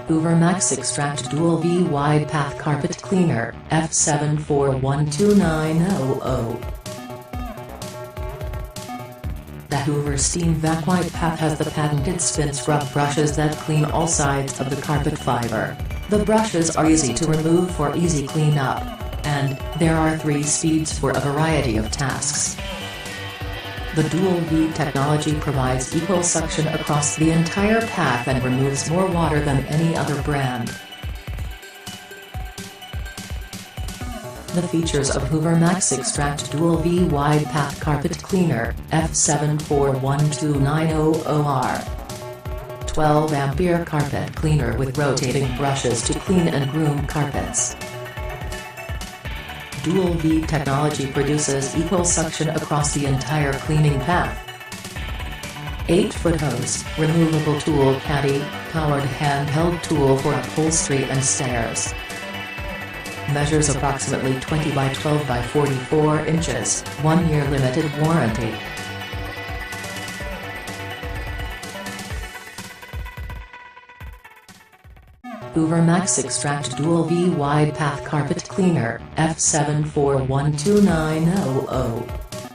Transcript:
Hoover Max Extract Dual V WidePath Carpet Cleaner, F7412900. The Hoover Steam Vac WidePath has the patented spin scrub brushes that clean all sides of the carpet fiber. The brushes are easy to remove for easy cleanup, and there are 3 speeds for a variety of tasks. The Dual V technology provides equal suction across the entire path and removes more water than any other brand. The features of Hoover Max Extract Dual V WidePath Carpet Cleaner, F7412900 are 12 ampere carpet cleaner with rotating brushes to clean and groom carpets. Dual V technology produces equal suction across the entire cleaning path. 8-foot hose, removable tool caddy, powered handheld tool for upholstery and stairs. Measures approximately 20 by 12 by 44 inches, 1-year limited warranty. Hoover Max Extract Dual V WidePath Carpet Cleaner, F7412900.